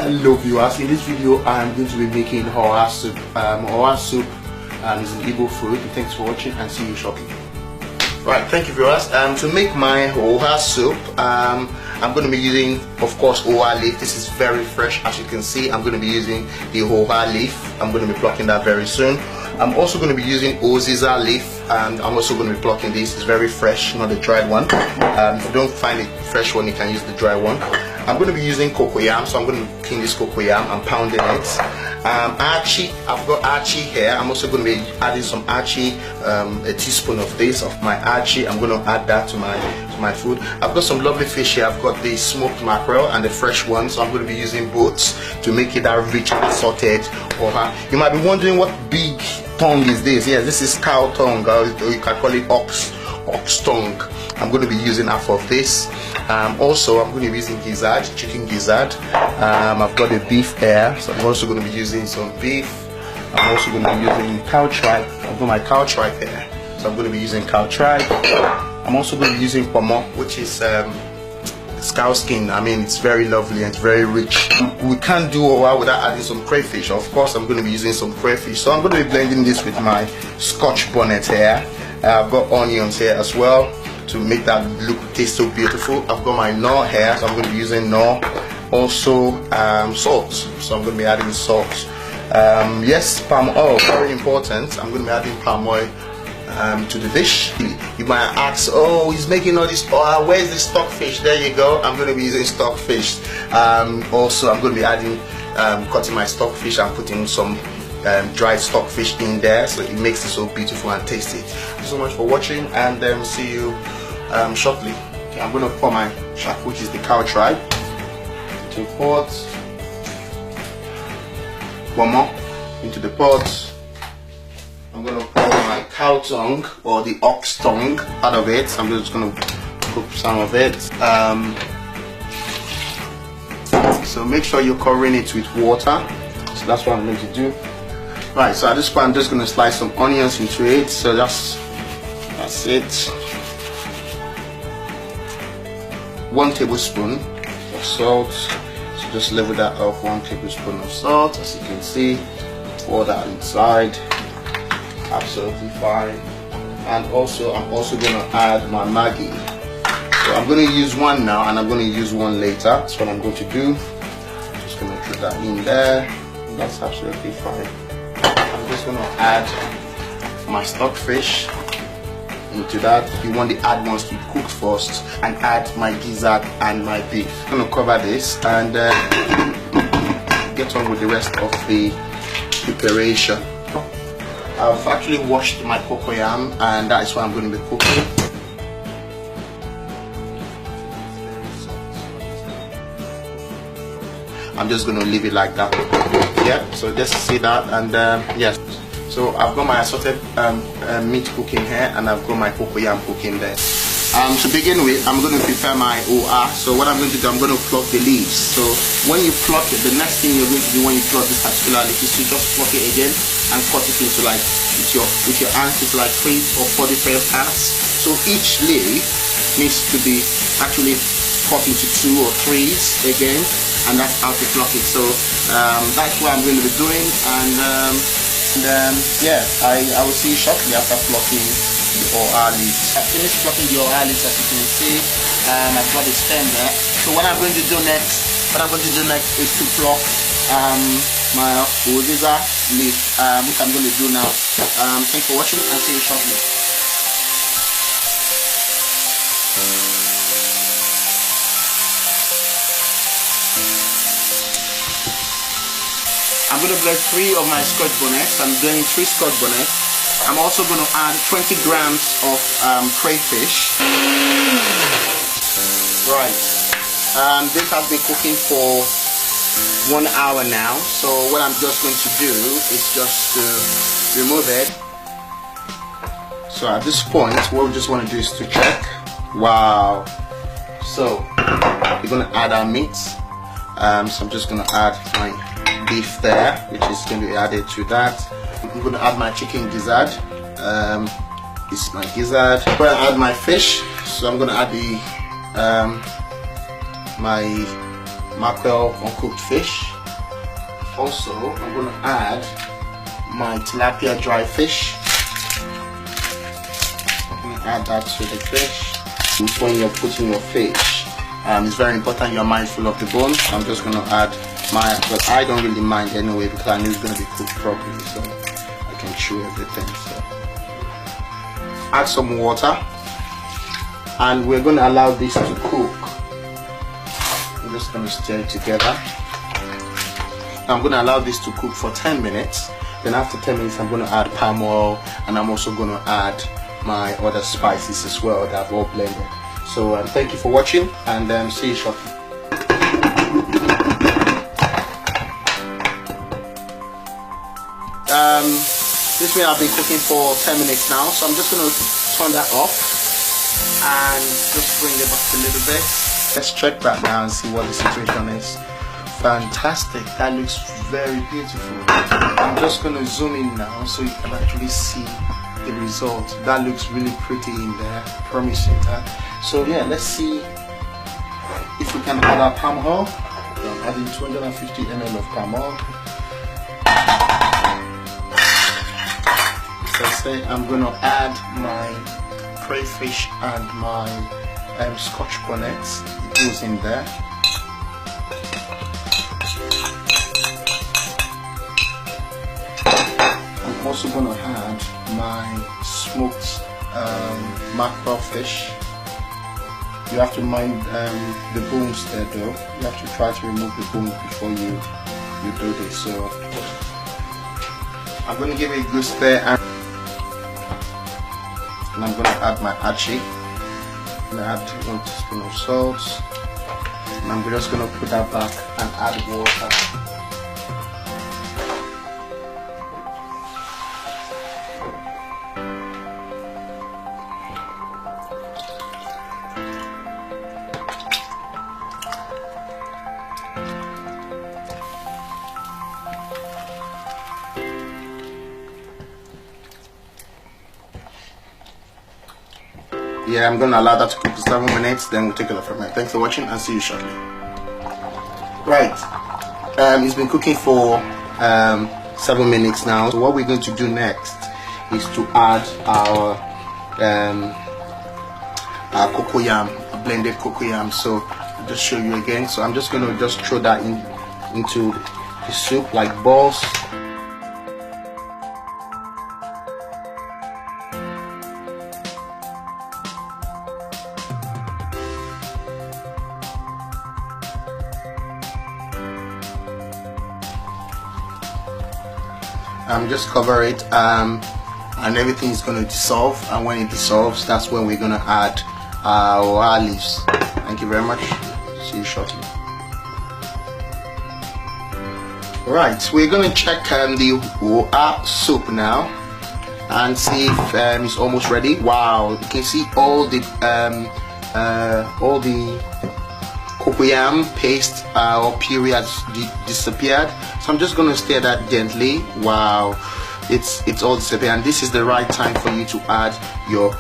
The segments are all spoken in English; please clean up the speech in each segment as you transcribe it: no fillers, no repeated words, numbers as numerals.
Hello viewers, in this video I'm going to be making oha soup. Oha soup is an Igbo food. Thanks for watching and see you shortly. Right, thank you viewers. To make my oha soup, I'm going to be using, of course, oha leaf. This is very fresh, as you can see. I'm going to be using the oha leaf. I'm going to be plucking that very soon. I'm also going to be using oziza leaf, and I'm also going to be plucking this. It's very fresh, not the dried one. If you don't find a fresh one, you can use the dry one. I'm going to be using cocoyam, so I'm going to clean this cocoyam. I'm pounding it. Achi, I've got achi here. I'm also going to be adding some achi, a teaspoon of this, of my achi. I'm going to add that to my food. I've got some lovely fish here. I've got the smoked mackerel and the fresh one, so I'm going to be using both to make it that rich assorted oha. You might be wondering what big tongue is this. Yes, this is cow tongue, or you can call it ox tongue. I'm going to be using half of this. Also, I'm going to be using gizzard, chicken gizzard. I've got a beef here, so I'm also going to be using some beef. I'm also going to be using cow tripe. I've got my cow tripe here, so I'm going to be using cow tripe. I'm also going to be using pomo, which is cow skin. I mean, it's very lovely and it's very rich. We can't do oha without adding some crayfish. Of course, I'm going to be using some crayfish, so I'm going to be blending this with my scotch bonnet here. I've got onions here as well to make that look taste so beautiful. I've got my knorr here, so I'm going to be using knorr. Also salt, so I'm going to be adding salt. Yes, palm oil, very important. I'm going to be adding palm oil to the dish. You might ask, oh, he's making all this, where's the stockfish? There you go. I'm going to be using stockfish. Also, I'm going to be adding, cutting my stockfish and putting some dried stockfish in there, so it makes it so beautiful and tasty. Thank you so much for watching, and see you shortly. Okay, I'm going to pour my shark, which is the cow tripe, into the pot. One more into the pot. I'm going to pour my cow tongue or the ox tongue out of it. I'm just going to cook some of it. So make sure you're covering it with water. So that's what I'm going to do. Right, so at this point I'm just going to slice some onions into it. So that's it. 1 tablespoon of salt. So just level that off. 1 tablespoon of salt. As you can see, pour that inside. Absolutely fine. And also I'm also going to add my Maggi. So I'm going to use one now, and I'm going to use one later. That's what I'm going to do. Just going to put that in there. That's absolutely fine. I'm just going to add my stockfish into that. If you want the add ones to be cooked first, and add my gizzard and my beef. I'm going to cover this and get on with the rest of the preparation. I've actually washed my cocoyam, and that is what I'm going to be cooking. I'm just going to leave it like that. Yeah, so just see that, and yes. So I've got my assorted meat cooking here, and I've got my cocoyam cooking there. To begin with, I'm going to prepare my oha. So what I'm going to do, I'm going to pluck the leaves. So when you pluck it, the next thing you're going to do when you pluck this particular leaf is to just pluck it again and cut it into, like, with your hands, into like 3 or 4 different parts. So each leaf needs to be actually cut into 2 or 3s again, and that's how to pluck it. So that's what I'm going to be doing, and yeah, I will see you shortly after plucking the oha leaves. I finished plucking the oha leaves, as you can see, and I've got the stem there. So what I'm going to do next is to pluck my oziza leaf, which I'm going to do now. Thanks for watching, and see you shortly. I'm going to blend 3 of my scotch bonnets. I'm blending 3 scotch bonnets. I'm also going to add 20 grams of crayfish. Right. This has been cooking for 1 hour now. So what I'm just going to do is just to remove it. So at this point, what we just want to do is to check. Wow. So we're going to add our meat. So I'm just going to add my beef there, which is going to be added to that. I'm going to add my chicken gizzard. This is my gizzard. I'm going to add my fish. So I'm going to add the my mackerel uncooked fish. Also, I'm going to add my tilapia dry fish. I'm going to add that to the fish. When you're putting your fish, it's very important you're mindful of the bones. I'm just going to add mine, but I don't really mind anyway because I know it's going to be cooked properly, so I can chew everything. So add some water, and we're going to allow this to cook. I'm just going to stir it together. I'm going to allow this to cook for 10 minutes. Then after 10 minutes, I'm going to add palm oil, and I'm also going to add my other spices as well that I've all blended. So thank you for watching, and see you shortly. This meal I've been cooking for 10 minutes now, so I'm just going to turn that off and just bring it back a little bit. Let's check that now and see what the situation is. Fantastic, that looks very beautiful. I'm just going to zoom in now so you can actually see the result. That looks really pretty in there, promising that. So yeah, let's see if we can add our palm oil. I'm adding 250 ml of palm oil. As I say, I'm going to add my crayfish and my scotch bonnets. It goes in there. I'm also going to add my smoked mackerel fish. You have to mind the bones there though. You have to try to remove the bones before you do this. So I'm going to give it a good stir, and I'm going to add my achi. I'm going to add 1 teaspoon of salt, and I'm just going to put that back and add water. Yeah, I'm going to allow that to cook for 7 minutes, then we'll take a look from there. Thanks for watching, and see you shortly. Right, it's been cooking for 7 minutes now. So what we're going to do next is to add our cocoyam, blended cocoyam. So I'll just show you again. So I'm just going to just throw that into the soup like balls. Just cover it, and everything is going to dissolve, and when it dissolves, that's when we're going to add our leaves. Thank you very much. See you shortly. Right, we're going to check the oha soup now and see if it's almost ready. Wow, you can see all the cocoyam paste or puree has disappeared. So I'm just going to stir that gently. Wow, it's all disappeared, and this is the right time for you to add your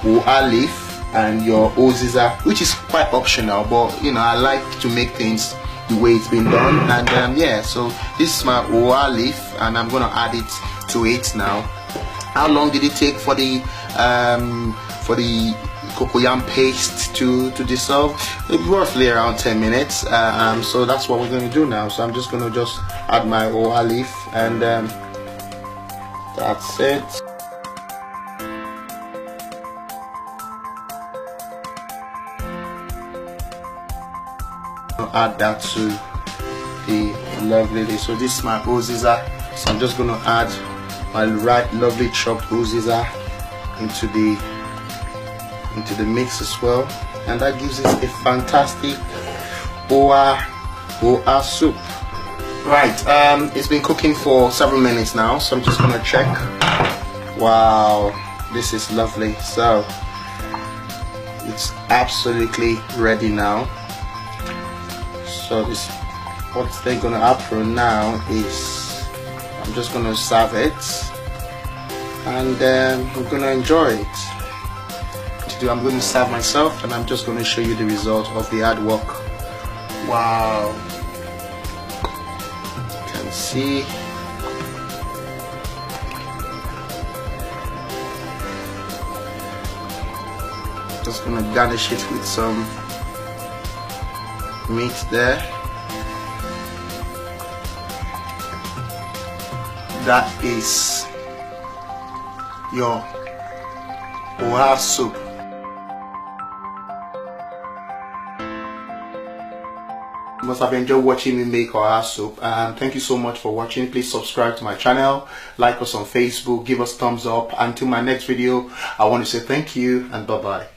oha leaf and your uziza, which is quite optional, but you know, I like to make things the way it's been done. And yeah, so this is my oha leaf, and I'm going to add it to it now. How long did it take for the cocoyam paste to dissolve? Roughly around 10 minutes. So that's what we're going to do now. So I'm just going to add my oha leaf, and that's it. I'll add that to the lovely dish. So this is my uziza. So I'm just going to add my lovely chopped uziza into the mix as well, and that gives us a fantastic oha soup. Right, it's been cooking for several minutes now, so I'm just gonna check. Wow, this is lovely. So it's absolutely ready now. So this, what's then gonna happen now is I'm just gonna serve it, and we're gonna enjoy it. I'm going to serve myself, and I'm just going to show you the result of the hard work. Wow, see. Just gonna garnish it with some meat there. That is your Oha soup. You must have enjoyed watching me make Oha soup. Thank you so much for watching. Please subscribe to my channel, like us on Facebook, give us thumbs up. Until my next video, I want to say thank you and bye bye.